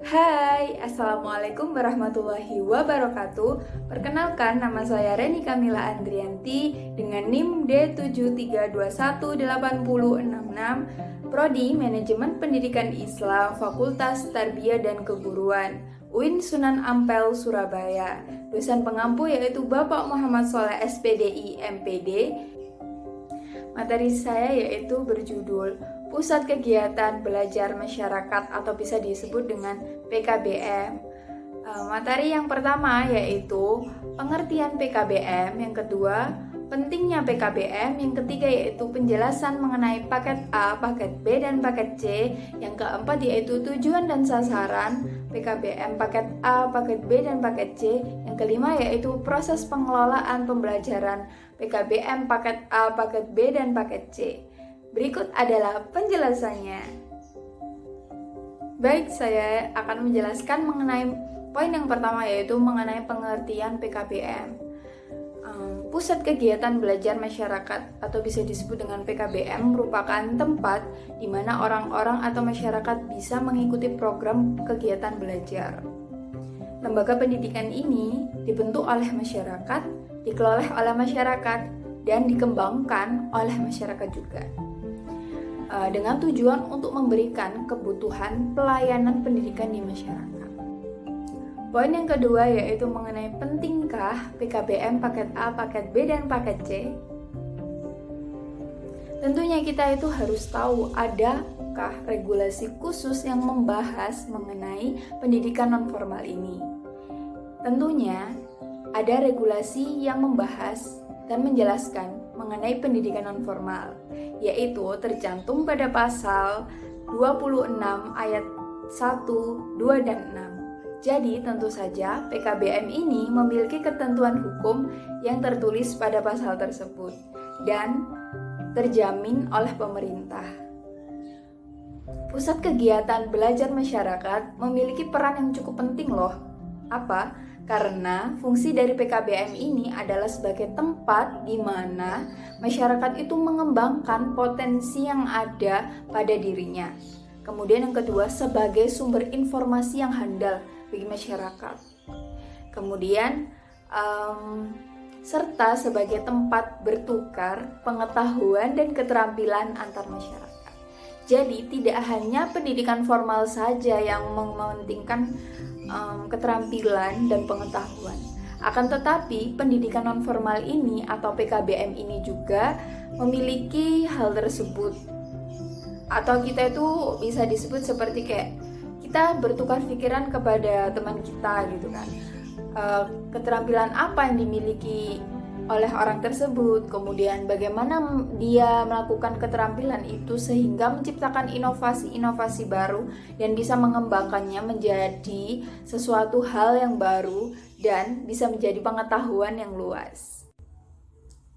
Hai, Assalamualaikum warahmatullahi wabarakatuh. Perkenalkan, nama saya Reni Kamila Andrianti dengan NIM D73218066, Prodi Manajemen Pendidikan Islam, Fakultas Tarbiyah dan Keguruan, UIN Sunan Ampel, Surabaya. Dosen pengampu yaitu Bapak Muhammad Sholeh SPDI MPD. Materi saya yaitu berjudul Pusat Kegiatan Belajar Masyarakat atau bisa disebut dengan PKBM. Materi yang pertama yaitu pengertian PKBM, yang kedua pentingnya PKBM, yang ketiga yaitu penjelasan mengenai paket A, paket B, dan paket C, yang keempat yaitu tujuan dan sasaran PKBM paket A, paket B, dan paket C, yang kelima yaitu proses pengelolaan pembelajaran PKBM paket A, paket B, dan paket C. Berikut adalah penjelasannya. Baik, saya akan menjelaskan mengenai poin yang pertama yaitu mengenai pengertian PKBM. Pusat Kegiatan Belajar Masyarakat atau bisa disebut dengan PKBM merupakan tempat di mana orang-orang atau masyarakat bisa mengikuti program kegiatan belajar. Lembaga pendidikan ini dibentuk oleh masyarakat, dikelola oleh masyarakat, dan dikembangkan oleh masyarakat juga. Dengan tujuan untuk memberikan kebutuhan pelayanan pendidikan di masyarakat. Poin yang kedua yaitu mengenai pentingkah PKBM paket A, paket B, dan paket C. Tentunya kita itu harus tahu adakah regulasi khusus yang membahas mengenai pendidikan nonformal ini. Tentunya ada regulasi yang membahas dan menjelaskan mengenai pendidikan nonformal, yaitu tercantum pada pasal 26 ayat 1, 2, dan 6. Jadi tentu saja PKBM ini memiliki ketentuan hukum yang tertulis pada pasal tersebut dan terjamin oleh pemerintah. Pusat Kegiatan Belajar Masyarakat memiliki peran yang cukup penting loh. Apa? Karena fungsi dari PKBM ini adalah sebagai tempat di mana masyarakat itu mengembangkan potensi yang ada pada dirinya. Kemudian yang kedua, sebagai sumber informasi yang handal bagi masyarakat. Kemudian serta sebagai tempat bertukar pengetahuan dan keterampilan antar masyarakat. Jadi tidak hanya pendidikan formal saja yang mementingkan keterampilan dan pengetahuan. Akan tetapi pendidikan nonformal ini atau PKBM ini juga memiliki hal tersebut. Atau kita itu bisa disebut seperti kayak kita bertukar pikiran kepada teman kita gitu kan. Keterampilan apa yang dimiliki oleh orang tersebut, kemudian bagaimana dia melakukan keterampilan itu sehingga menciptakan inovasi-inovasi baru dan bisa mengembangkannya menjadi sesuatu hal yang baru dan bisa menjadi pengetahuan yang luas.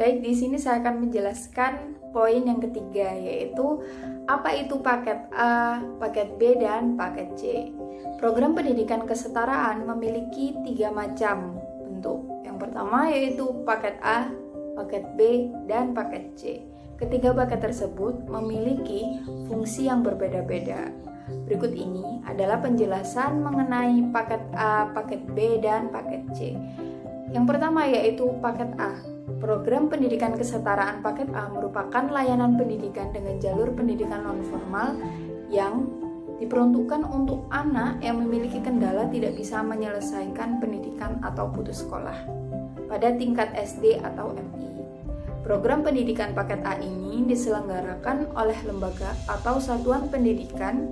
Baik, di sini saya akan menjelaskan poin yang ketiga, yaitu apa itu paket A, paket B, dan paket C. Program pendidikan kesetaraan memiliki 3 macam bentuk. Yang pertama yaitu paket A, paket B, dan paket C. Ketiga paket tersebut memiliki fungsi yang berbeda-beda. Berikut ini adalah penjelasan mengenai paket A, paket B, dan paket C. Yang pertama yaitu paket A. Program pendidikan kesetaraan paket A merupakan layanan pendidikan dengan jalur pendidikan nonformal yang diperuntukkan untuk anak yang memiliki kendala tidak bisa menyelesaikan pendidikan atau putus sekolah pada tingkat SD atau MI. Program pendidikan paket A ini diselenggarakan oleh lembaga atau satuan pendidikan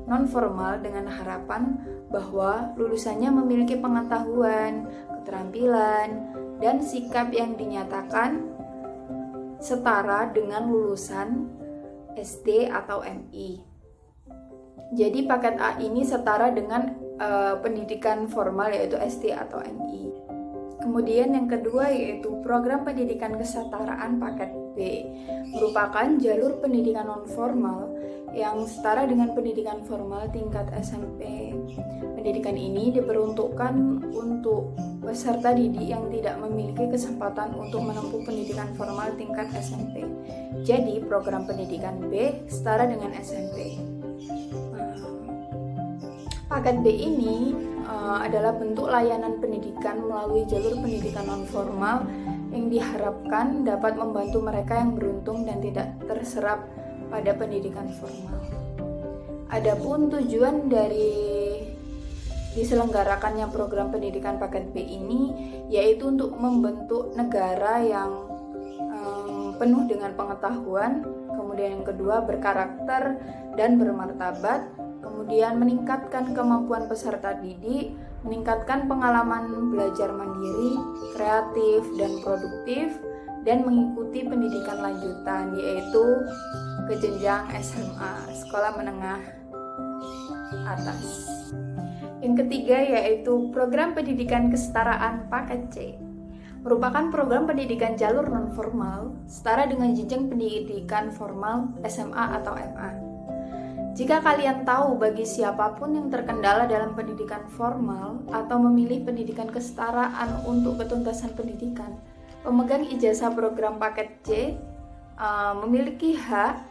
nonformal dengan harapan bahwa lulusannya memiliki pengetahuan, keterampilan, dan sikap yang dinyatakan setara dengan lulusan SD atau MI. Jadi paket A ini setara dengan pendidikan formal yaitu SD atau MI. Kemudian yang kedua yaitu program pendidikan kesetaraan paket B, merupakan jalur pendidikan non-formal yang setara dengan pendidikan formal tingkat SMP. Pendidikan ini diperuntukkan untuk peserta didik yang tidak memiliki kesempatan untuk menempuh pendidikan formal tingkat SMP. Jadi program pendidikan B setara dengan SMP. Paket B ini adalah bentuk layanan pendidikan melalui jalur pendidikan non-formal yang diharapkan dapat membantu mereka yang beruntung dan tidak terserap pada pendidikan formal. Adapun tujuan dari diselenggarakannya program pendidikan paket B ini yaitu untuk membentuk negara yang penuh dengan pengetahuan, kemudian yang kedua berkarakter dan bermartabat, kemudian meningkatkan kemampuan peserta didik, meningkatkan pengalaman belajar mandiri, kreatif dan produktif, dan mengikuti pendidikan lanjutan yaitu ke jenjang SMA, sekolah menengah atas. Yang ketiga yaitu program pendidikan kesetaraan paket C. Merupakan program pendidikan jalur non-formal setara dengan jenjang pendidikan formal SMA atau MA. Jika kalian tahu bagi siapapun yang terkendala dalam pendidikan formal atau memilih pendidikan kesetaraan untuk ketuntasan pendidikan, pemegang ijazah program paket C memiliki hak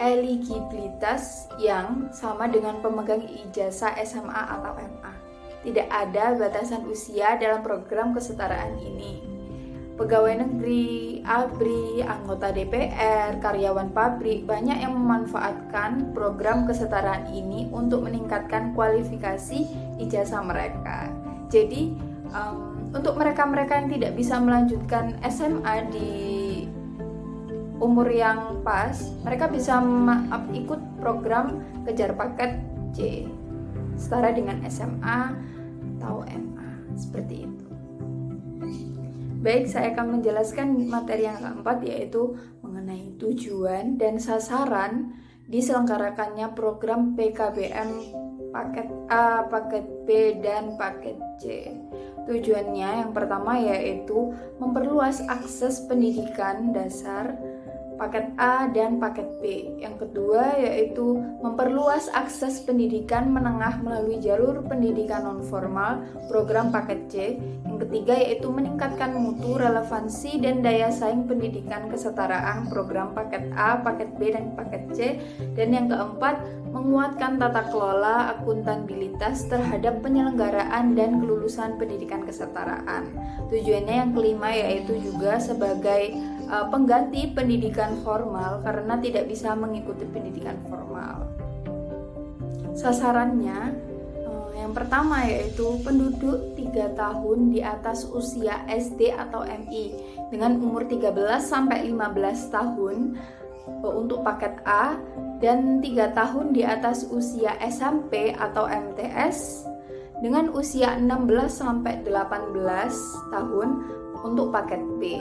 eligibilitas yang sama dengan pemegang ijazah SMA atau MA. Tidak ada batasan usia dalam program kesetaraan ini. Pegawai negeri, ABRI, anggota DPR, karyawan pabrik banyak yang memanfaatkan program kesetaraan ini untuk meningkatkan kualifikasi ijazah mereka. Jadi untuk mereka-mereka yang tidak bisa melanjutkan SMA di umur yang pas, mereka bisa ikut program kejar paket C setara dengan SMA atau MA, seperti itu. Baik, saya akan menjelaskan materi yang keempat yaitu mengenai tujuan dan sasaran diselenggarakannya program PKBM paket A, paket B, dan paket C. Tujuannya yang pertama yaitu memperluas akses pendidikan dasar paket A dan paket B. Yang kedua yaitu memperluas akses pendidikan menengah melalui jalur pendidikan non-formal program paket C. Yang ketiga yaitu meningkatkan mutu, relevansi, dan daya saing pendidikan kesetaraan program paket A, paket B, dan paket C. Dan yang keempat, menguatkan tata kelola akuntabilitas terhadap penyelenggaraan dan kelulusan pendidikan kesetaraan. Tujuannya yang kelima yaitu juga sebagai pengganti pendidikan formal karena tidak bisa mengikuti pendidikan formal. Sasarannya yang pertama yaitu penduduk 3 tahun di atas usia SD atau MI dengan umur 13 sampai 15 tahun untuk paket A dan 3 tahun di atas usia SMP atau MTS dengan usia 16 sampai 18 tahun untuk paket B.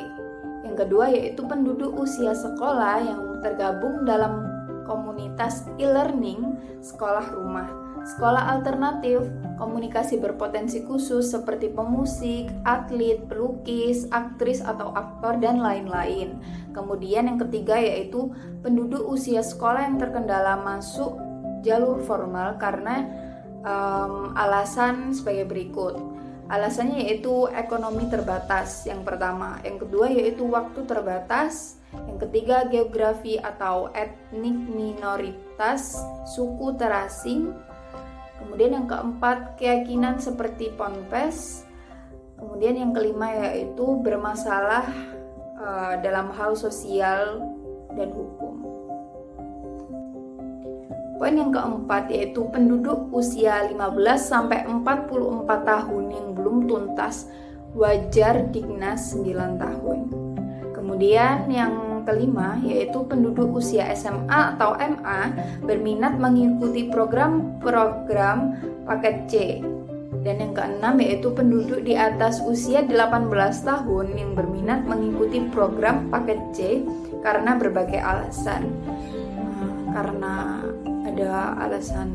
Yang kedua yaitu penduduk usia sekolah yang tergabung dalam komunitas e-learning, sekolah rumah, sekolah alternatif, komunikasi berpotensi khusus seperti pemusik, atlet, pelukis, aktris atau aktor, dan lain-lain. Kemudian yang ketiga yaitu penduduk usia sekolah yang terkendala masuk jalur formal karena alasan sebagai berikut. Alasannya yaitu ekonomi terbatas yang pertama, yang kedua yaitu waktu terbatas, yang ketiga geografi atau etnik minoritas, suku terasing, kemudian yang keempat keyakinan seperti ponpes, kemudian yang kelima yaitu bermasalah dalam hal sosial dan hukum. Poin yang keempat yaitu penduduk usia 15 sampai 44 tahun yang belum tuntas wajar Dignas 9 tahun. Kemudian yang kelima yaitu penduduk usia SMA atau MA berminat mengikuti program-program paket C. Dan yang keenam yaitu penduduk di atas usia 18 tahun yang berminat mengikuti program paket C karena berbagai alasan. Karena ada alasan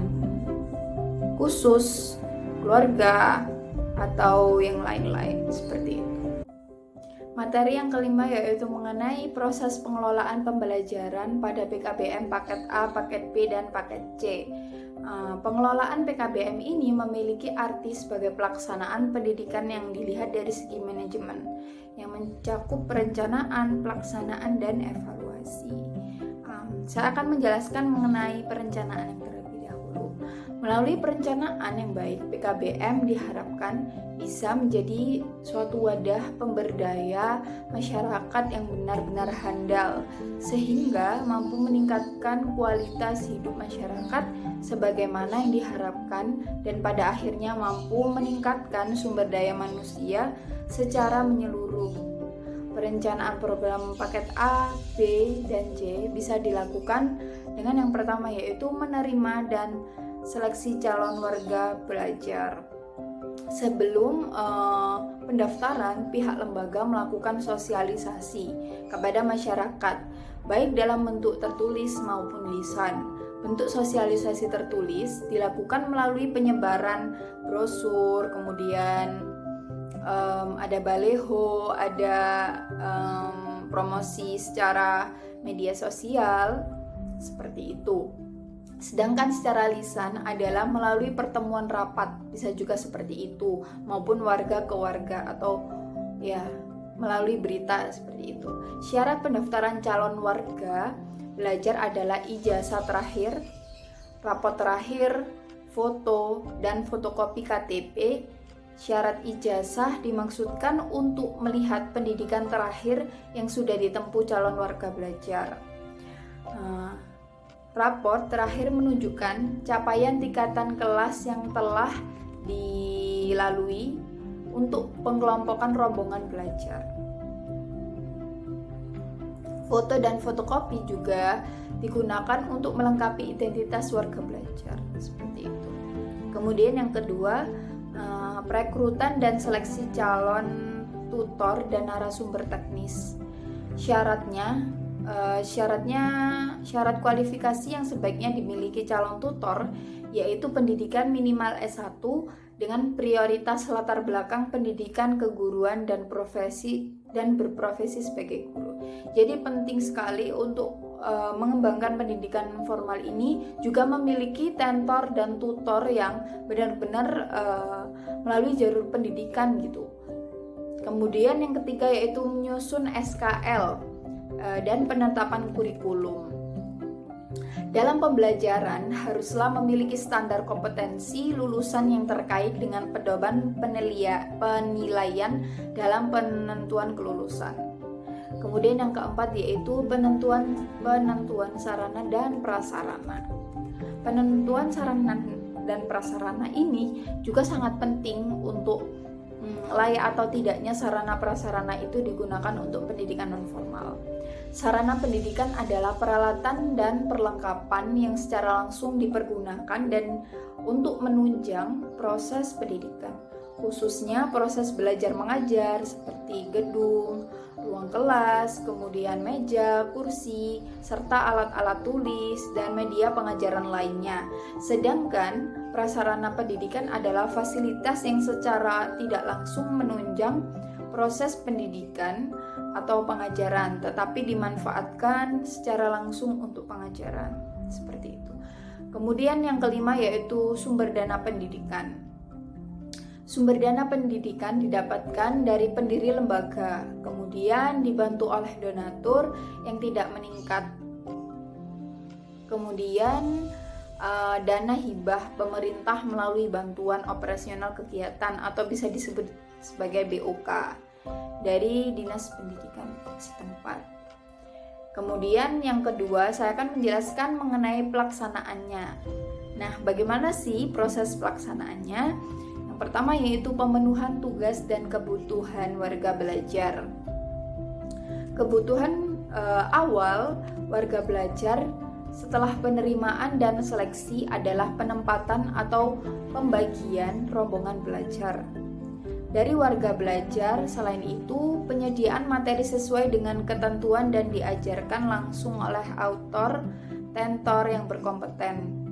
khusus, keluarga, atau yang lain-lain seperti itu. Materi yang kelima yaitu mengenai proses pengelolaan pembelajaran pada PKBM paket A, paket B, dan paket C. Pengelolaan PKBM ini memiliki arti sebagai pelaksanaan pendidikan yang dilihat dari segi manajemen, yang mencakup perencanaan, pelaksanaan, dan evaluasi. Saya akan menjelaskan mengenai perencanaan yang terlebih dahulu. Melalui perencanaan yang baik, PKBM diharapkan bisa menjadi suatu wadah pemberdaya masyarakat yang benar-benar handal, sehingga mampu meningkatkan kualitas hidup masyarakat sebagaimana yang diharapkan dan pada akhirnya mampu meningkatkan sumber daya manusia secara menyeluruh. Perencanaan program paket A, B, dan C bisa dilakukan dengan yang pertama yaitu menerima dan seleksi calon warga belajar. Sebelum pendaftaran, pihak lembaga melakukan sosialisasi kepada masyarakat, baik dalam bentuk tertulis maupun lisan. Bentuk sosialisasi tertulis dilakukan melalui penyebaran brosur, kemudian ada baleho, ada promosi secara media sosial, seperti itu. Sedangkan secara lisan adalah melalui pertemuan rapat, bisa juga seperti itu, maupun warga ke warga atau ya melalui berita seperti itu. Syarat pendaftaran calon warga belajar adalah ijazah terakhir, rapot terakhir, foto, dan fotokopi KTP. Syarat ijazah dimaksudkan untuk melihat pendidikan terakhir yang sudah ditempuh calon warga belajar. Raport terakhir menunjukkan capaian tingkatan kelas yang telah dilalui untuk pengelompokan rombongan belajar. Foto dan fotokopi juga digunakan untuk melengkapi identitas warga belajar, seperti itu. Kemudian yang kedua, perekrutan dan seleksi calon tutor dan narasumber teknis. Syarat kualifikasi yang sebaiknya dimiliki calon tutor yaitu pendidikan minimal S1 dengan prioritas latar belakang pendidikan keguruan dan berprofesi sebagai guru. Jadi penting sekali untuk mengembangkan pendidikan formal ini juga memiliki tentor dan tutor yang benar-benar melalui jalur pendidikan gitu. Kemudian yang ketiga yaitu menyusun SKL dan penetapan kurikulum. Dalam pembelajaran haruslah memiliki standar kompetensi lulusan yang terkait dengan pedoman penilaian dalam penentuan kelulusan. Kemudian yang keempat yaitu penentuan sarana dan prasarana. Penentuan sarana dan prasarana ini juga sangat penting untuk layak atau tidaknya sarana prasarana itu digunakan untuk pendidikan non formal. Sarana pendidikan adalah peralatan dan perlengkapan yang secara langsung dipergunakan dan untuk menunjang proses pendidikan, khususnya proses belajar mengajar seperti gedung, ruang kelas, kemudian meja, kursi, serta alat-alat tulis dan media pengajaran lainnya. Sedangkan prasarana pendidikan adalah fasilitas yang secara tidak langsung menunjang proses pendidikan atau pengajaran, tetapi dimanfaatkan secara langsung untuk pengajaran, seperti itu. Kemudian yang kelima yaitu sumber dana pendidikan. Sumber dana pendidikan didapatkan dari pendiri lembaga, kemudian dibantu oleh donatur yang tidak meningkat. Kemudian dana hibah pemerintah melalui bantuan operasional kegiatan atau bisa disebut sebagai BOK dari Dinas Pendidikan setempat. Kemudian yang kedua, saya akan menjelaskan mengenai pelaksanaannya. Nah, bagaimana sih proses pelaksanaannya? Yang pertama yaitu pemenuhan tugas dan kebutuhan warga belajar. Kebutuhan awal warga belajar setelah penerimaan dan seleksi adalah penempatan atau pembagian rombongan belajar. Dari warga belajar, selain itu penyediaan materi sesuai dengan ketentuan dan diajarkan langsung oleh autor tentor yang berkompeten.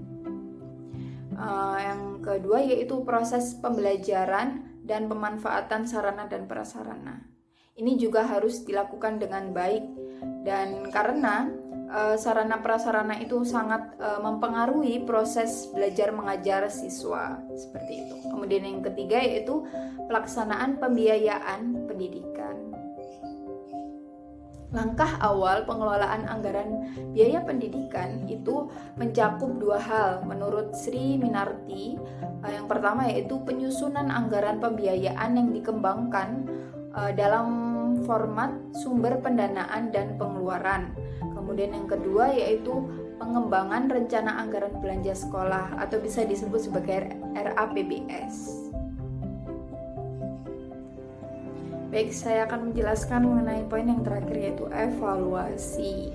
Yang kedua yaitu proses pembelajaran dan pemanfaatan sarana dan prasarana. Ini juga harus dilakukan dengan baik dan karena sarana prasarana itu sangat mempengaruhi proses belajar mengajar siswa, seperti itu. Kemudian yang ketiga yaitu pelaksanaan pembiayaan pendidikan. Langkah awal pengelolaan anggaran biaya pendidikan itu mencakup dua hal menurut Sri Minarti. Yang pertama yaitu penyusunan anggaran pembiayaan yang dikembangkan dalam format sumber pendanaan dan pengeluaran. Kemudian yang kedua yaitu pengembangan rencana anggaran belanja sekolah atau bisa disebut sebagai RAPBS. Baik, saya akan menjelaskan mengenai poin yang terakhir yaitu evaluasi.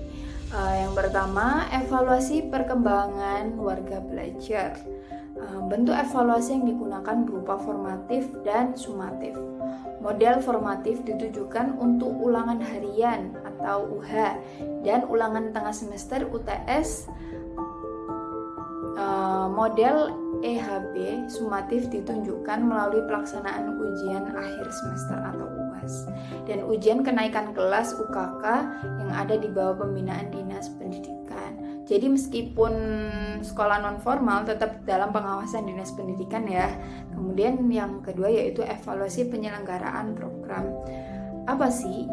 Yang pertama, evaluasi perkembangan warga belajar. Bentuk evaluasi yang digunakan berupa formatif dan sumatif. Model formatif ditujukan untuk ulangan harian atau UH dan ulangan tengah semester UTS. Model EHB sumatif ditunjukkan melalui pelaksanaan ujian akhir semester atau UAS dan ujian kenaikan kelas UKK yang ada di bawah pembinaan Dinas Pendidikan. Jadi meskipun sekolah non formal tetap dalam pengawasan Dinas Pendidikan ya. Kemudian yang kedua yaitu evaluasi penyelenggaraan program. Apa sih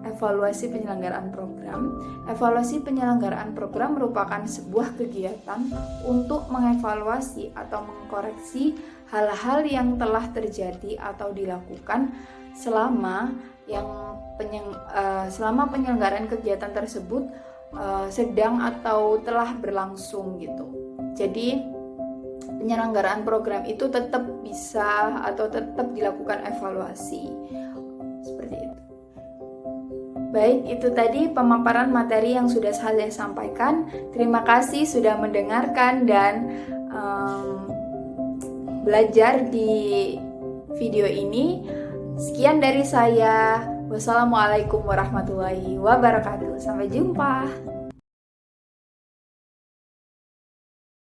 evaluasi penyelenggaraan program? Evaluasi penyelenggaraan program merupakan sebuah kegiatan untuk mengevaluasi atau mengkoreksi hal-hal yang telah terjadi atau dilakukan selama penyelenggaraan kegiatan tersebut sedang atau telah berlangsung gitu. Jadi penyelenggaraan program itu tetap bisa atau tetap dilakukan evaluasi seperti itu. Baik, itu tadi pemaparan materi yang sudah saya sampaikan. Terima kasih sudah mendengarkan dan belajar di video ini. Sekian dari saya. Wassalamualaikum warahmatullahi wabarakatuh. Sampai jumpa.